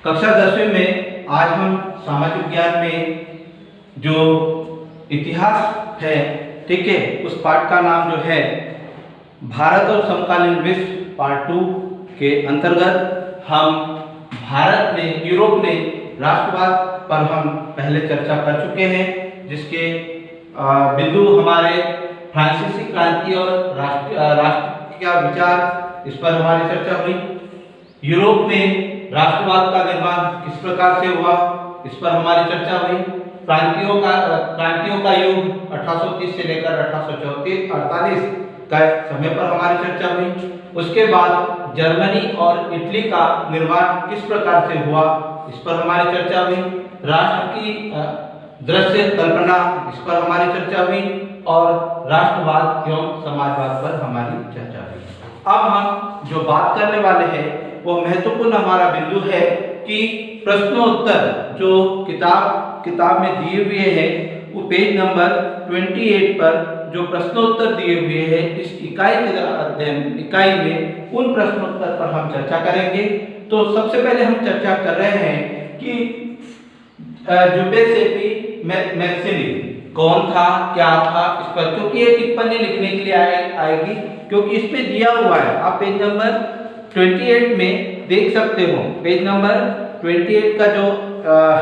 कक्षा 10वीं में आज हम सामाजिक विज्ञान में जो इतिहास है, ठीक है, उस पाठ का नाम जो है भारत और समकालीन विश्व पार्ट 2 के अंतर्गत हम भारत में यूरोप में राष्ट्रवाद पर हम पहले चर्चा कर चुके हैं, जिसके बिंदु हमारे फ्रांसीसी क्रांति और राष्ट्र का विचार, इस पर हमारी चर्चा हुई। यूरोप में राष्ट्रवाद का निर्माण किस प्रकार से हुआ, इस पर हमारी चर्चा हुई। क्रांतियों का युग 1830 से लेकर 1848 का समय पर हमारी चर्चा हुई। उसके बाद जर्मनी और इटली का निर्माण किस प्रकार से हुआ, इस पर हमारी चर्चा हुई। राष्ट्र की दृश्य कल्पना, इस पर हमारी चर्चा हुई और राष्ट्रवाद एवं समाजवाद पर हमारी चर्चा हुई। अब हम जो बात करने वाले हैं वो महत्वपूर्ण हमारा बिंदु है कि प्रश्नोत्तर जो किताब में दिए हुए हैं, वो पेज नंबर 28 पर जो प्रश्नोत्तर दिए हुए हैं इस इकाई में उन प्रश्नोत्तर पर हम चर्चा करेंगे। तो सबसे पहले हम चर्चा कर रहे हैं कि जुपेसेपी मैक्सिनी कौन था, क्या था, इस पर, क्योंकि ये टिप्पणी लिखने के लिए आएगी, क्योंकि इसमें दिया हुआ है। आप पेज नंबर 28 में देख सकते हो, पेज नंबर 28 का जो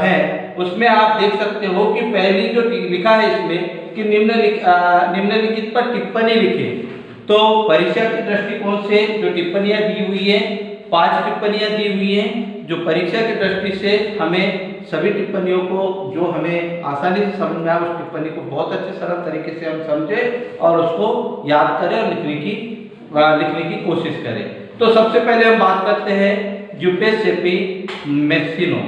है उसमें आप देख सकते हो कि पहली जो लिखा है इसमें कि निम्नलिखित पर टिप्पणी लिखे। तो परीक्षा के दृष्टिकोण से जो टिप्पणियां दी हुई है, 5 टिप्पणियां दी हुई हैं, जो परीक्षा की दृष्टि से हमें सभी टिप्पणियों को जो हमें आसानी से समझ में आए, उस टिप्पणी को बहुत अच्छे सरल तरीके से हम समझें और उसको याद करें और लिखने की कोशिश करें। तो सबसे पहले हम बात करते हैं जुपेसेपी मैक्सिनी।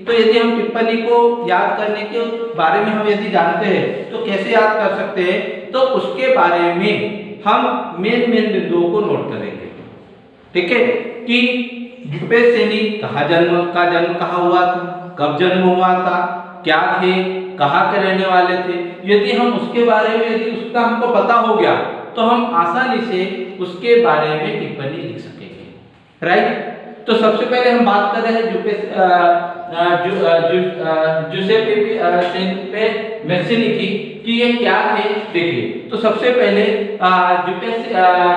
तो यदि हम टिप्पणी को याद करने के बारे में हम यदि जानते हैं तो कैसे याद कर सकते हैं, तो उसके बारे में हम मेन बिंदुओं को नोट करेंगे, ठीक है, कि जुपेसेनी जन्म कहाँ हुआ था, कब जन्म हुआ था, क्या थे, कहाँ के रहने वाले थे। यदि हम उसके बारे में यदि उसका हमको पता हो गया तो हम आसानी से उसके बारे में टिप्पणी लिख सकेंगे, राइट। तो सबसे पहले हम बात कर रहे हैं जुसेपे मैक्सिनी की कि ये क्या थे। देखिए, तो सबसे पहले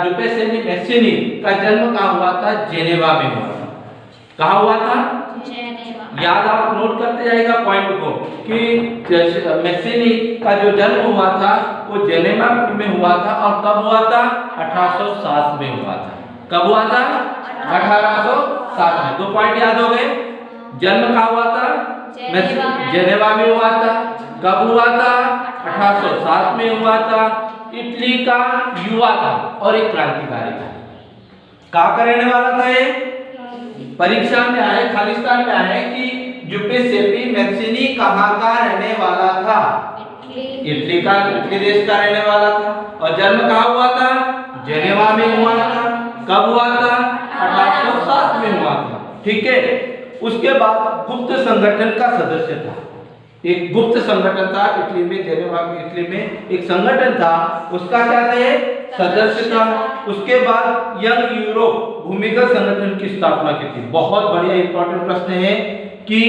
जुपेसेनी मैक्सिनी का जन्म कहाँ हुआ था? जेनेवा में हुआ था। कहाँ हुआ था? याद आप नोट करते जाएगा पॉइंट को कि मैक्सिनी का जो जन्म हुआ था वो जेनेवा में हुआ था। और कब हुआ था? 1807 में हुआ था। कब हुआ था? 1807 में। 2 पॉइंट याद हो गए। जन्म कहाँ हुआ था? जेनेवा में हुआ था। कब हुआ था? 1807 में हुआ था। इटली का युवा था और एक क्रांतिकारी था। कहाँ का रहने वाला था ये? परीक्षा में आए, खालिस्तान में आए कि जुपेसेपी मैक्सिनी कहाँ का रहने वाला था? इटली देश का रहने वाला था। और जन्म कहाँ हुआ था? जेनेवा में हुआ था। कब हुआ था? 1807 में हुआ था, ठीक है। उसके बाद गुप्त संगठन का सदस्य था। एक गुप्त संगठन था इटली में, जेनेवा में, इटली में एक संगठन था, उसका क्या था? सदस्य था। उसके बाद यंग यूरोप भूमिगत संगठन की स्थापना की थी। बहुत बढ़िया इंपॉर्टेंट प्रश्न है कि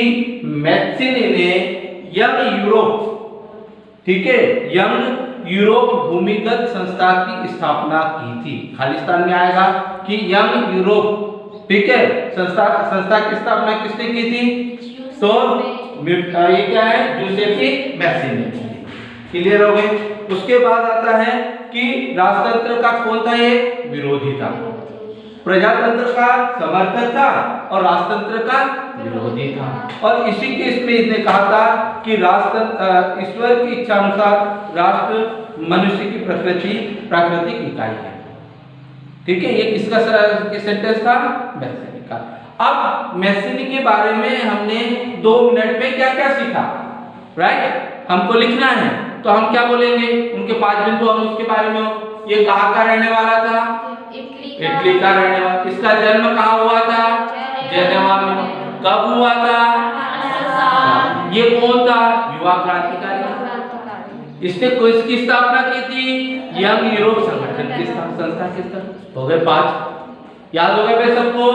मैक्सिनी ने यंग यूरोप, ठीक है, यंग यूरोप भूमिगत संस्था की स्थापना की थी। खालिस्तान में आएगा कि यंग यूरोप, ठीक है, संस्था की स्थापना किसने की थी? तो ये क्या है? जुसेपी मैक्सिनी। क्लियर हो गए। उसके बाद आता है कि राजतंत्र का कौन था? ये विरोधी था। प्रजातंत्र का समर्थक था और राजतंत्र का विरोधी था। और इसी केस में इसने कहा था कि राजतंत्र ईश्वर की इच्छा अनुसार राष्ट्र मनुष्य की प्राकृतिक इकाई है, ठीक है। ये किसका सेंटेंस था? मैक्सिनी का। अब मैक्सिनी के बारे में हमने 2 मिनट में क्या क्या सीखा, राइट। हमको लिखना है तो हम क्या बोलेंगे? उनके 5 बिंदु हम उसके बारे में। ये कहाँ का रहने वाला था? इटली का रहने वाला। इसका जन्म कहाँ हुआ था? जेनेवा में। कब हुआ था? ये कौन था? युवा क्रांतिकारी। इसने किसकी स्थापना की थी? यंग यूरोप संगठन की संस्था की। हो गए 5, याद हो गए भाई सबको?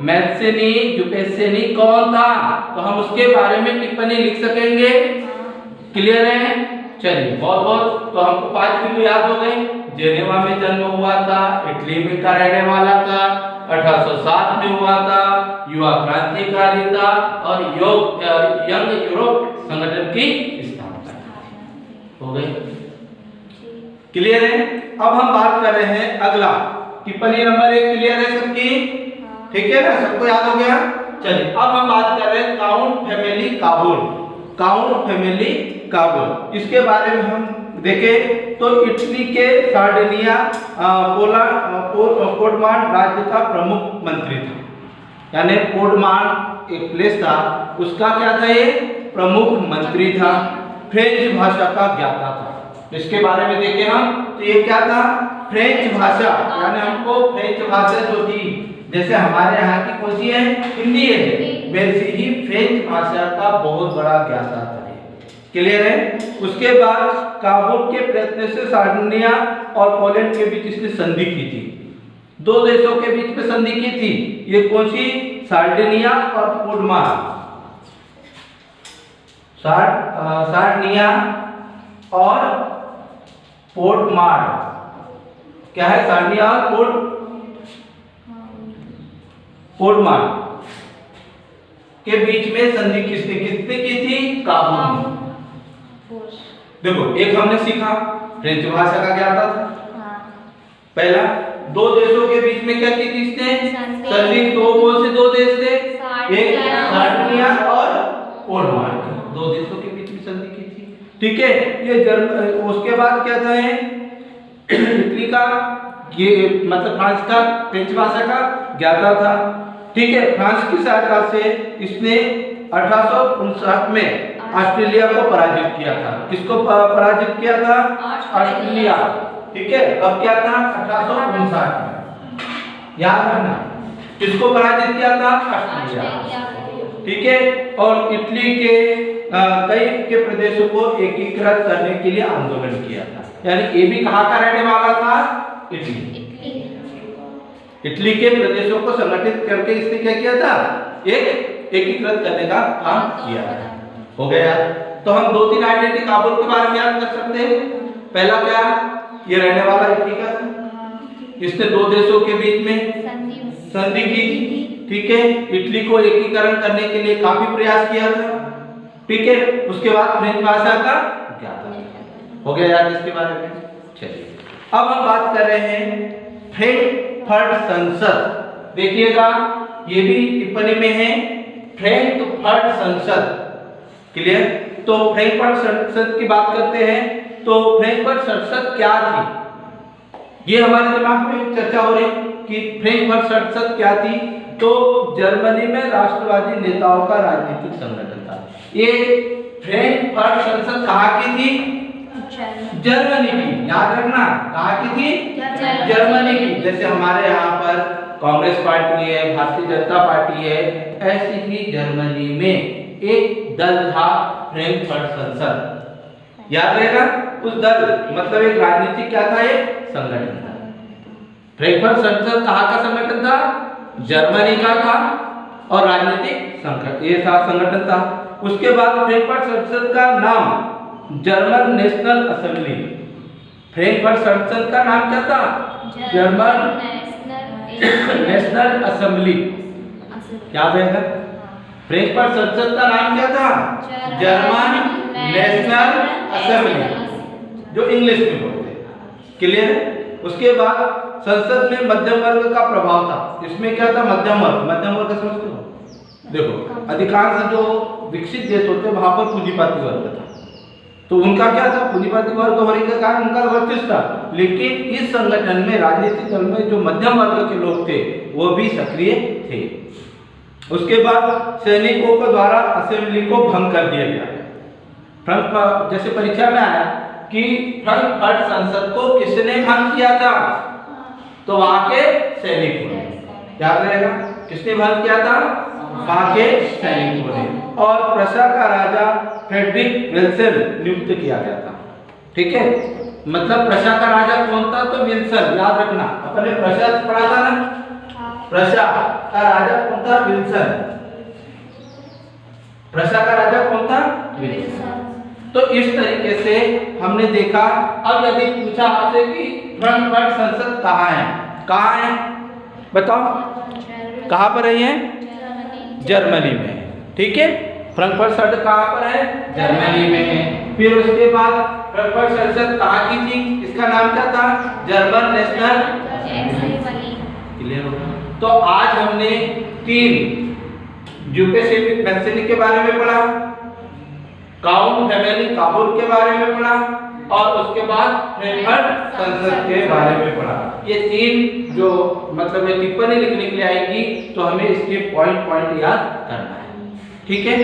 मैथ्सेनी जुपेसेनी कौन था, तो हम उसके बारे में टिप्पणी लिख सकेंगे। क्लियर है? चलिए बहुत बहुत, तो हमको 5 बिंदु याद हो गए। जेनेवा में जन्म हुआ था, इटली में का रहने वाला था, 1807 में हुआ था, युवा क्रांतिकारी था और यंग यूरोप संगठन की स्थापना हो गई। क्लियर है? अब हम बात कर रहे हैं अगला, टिप्पणी नंबर 1 क्लियर है सबकी? ठीक है ना, सबको याद हो गया? चलिए अब हम बात कर रहे हैं count family Kabul. Count family Kabul, इसके बारे में हम देखें तो इटली के सार्डिनिया पोडमान राज्य का प्रमुख मंत्री था। यानी पोडमान एक प्लेस था, उसका क्या था, ये प्रमुख मंत्री था। फ्रेंच भाषा का ज्ञाता था। इसके बारे में देखें हम तो ये क्या था, फ्रेंच भाषा, यानी हमको फ्रेंच भाषा जो थी, जैसे हमारे यहाँ की कौन सी है, हिंदी है, वैसे ही फ्रेंच भाषा का बहुत बड़ा ज्ञाता था। क्लियर है? उसके बाद काबुल के प्रयत्न से सार्डिनिया और पोलैंड के बीच इसने संधि की थी। 2 देशों के बीच में संधि की थी। ये कौन सी, सार्डिनिया और पोडमान, सार्डिनिया और पोडमान, क्या है, सार्डिनिया और पोडमान के बीच में संधि किसने की थी, काबुल ने। देखो एक हमने सीखा फ्रेंच भाषा का ज्ञाता था। पहला, 2 देशों के बीच में क्या की थी इसने, संधि। तो कौन से 2 देश थे, एक सार्डिनिया और पोडमान, 2 देशों के बीच में संधि की थी। ठीक है, ये उसके बाद क्या था, इटली का, ये मतलब फ्रांस का फ्रेंच भाषा का ज्ञाता था। ठीक है, फ्रांस की सहायता से इसने 1859 में ऑस्ट्रेलिया को पराजित किया था। किसको पराजित किया था, ऑस्ट्रेलिया। ठीक है, कब क्या था, 1859 में, याद रखना। किसको पराजित किया था, ऑस्ट्रेलिया। ठीक है, और इटली के कई के प्रदेशों को एकीकृत करने के लिए आंदोलन किया था। यानी ये भी कहाँ का रहने वाला था, इटली। इटली के प्रदेशों को संगठित करके इसने क्या किया था, एक एकीकृत करने का काम किया था। हो गया? तो हम 2-3 आइडेंटिटी काबुल के बारे में याद कर सकते हैं। पहला क्या, ये रहने वाला इटली का था, इसने 2 देशों के बीच में संधि की थी। ठीक है, इटली को एकीकरण करने के लिए काफी प्रयास किया था। ठीक है, उसके बाद फ्रेंच भाषा का ज्ञाता हो गया याद इसके बारे में। चलिए अब हम बात कर रहे हैं फ्रैंकफर्ट संसद। देखिएगा ये भी टिप्पणी में है, फ्रैंकफर्ट संसद। क्लियर? तो फ्रैंकफर्ट संसद की बात करते हैं तो फ्रैंकफर्ट संसद क्या थी, ये हमारे दिमाग में चर्चा हो रही कि फ्रैंकफर्ट संसद क्या थी। तो जर्मनी में राष्ट्रवादी नेताओं का राजनीतिक संगठन था। ये फ्रैंकफर्ट संसद कहाँ की थी, जर्मनी की। याद रखना, कहाँ की थी, जर्मनी की। जैसे हमारे यहाँ पर कांग्रेस पार्टी है, भारतीय जनता पार्टी है, ऐसी ही जर्मनी में एक दल था फ्रैंकफर्ट संसद। याद रहेगा, उस दल मतलब एक राजनीतिक क्या था, एक संगठन था। फ्रैंकफर्ट संसद कहाँ का संगठन था, जर्मनी का था, और राजनीतिक संगठन ये संगठन था। उसके बाद फ्रैंकफर्ट संसद का नाम जर्मन नेशनल असेंबली। फ्रैंकफर्ट संसद का नाम क्या था, जर्मन नेशनल असेंबली। याद रहेगा, फ्रैंकफर्ट संसद का नाम क्या था, जर्मन नेशनल असेंबली, जो इंग्लिश में बोलते हैं। क्लियर है? उसके बाद संसद में मध्यम वर्ग का प्रभाव था। इसमें क्या था, मध्यम वर्ग। मध्यम वर्ग समझते हो? देखो अधिकांश जो विकसित देश होते हैं वहां पर पूंजीपति वर्ग था, तो उनका क्या था, पूंजीपति वर्ग होने के कारण उनका वर्चस्व था। लेकिन इस संगठन में, राजनीतिक दल में जो मध्यम वर्ग के लोग थे वो भी सक्रिय थे। उसके बाद सैनिकों के द्वारा असेंबली को भंग कर दिया गया। जैसे परीक्षा में आया कि फ्रैंकफर्ट संसद को किसने भंग किया था, तो वहां के सैनिकों ने। याद रहेगा, किसने भंग किया था, वहां के सैनिकों ने। और प्रशा का राजा फ्रेडरिक विल्सन नियुक्त किया गया था। ठीक है, मतलब प्रशा का राजा कौन था, तो विल्सन। याद रखना, अपने प्रशा पढ़ा था ना, प्रशा का राजा कौन था? विल्सन। प्रशा का राजा कौन था? विल्सन। तो इस तरीके से हमने देखा। अब यदि पूछा आपसे कि फ्रैंकफर्ट संसद कहाँ है? कहाँ है बताओ? कहाँ पर है ये? जर्मनी में। ठीक है, फ्रैंकफर्ट संसद कहाँ पर है? जर्मनी में है। फिर उसके बाद फ्रैंकफर्ट संसद कहाँ की थी? इसका नाम क्या था? German national. क्लियर हो? तो आज हमने 3 यूपीएससी मैक्सिनी के बारे में पढ़ा, काउंट फैमिली काबुल के बारे में पढ़ा और उसके बाद फ्रैंकफर्ट संसद के बारे में पढ़ा। ये 3 जो मतलब ये टिप्पणी लिखने के लिए आएगी तो हमें इसके पॉइंट याद करना है। ठीक है।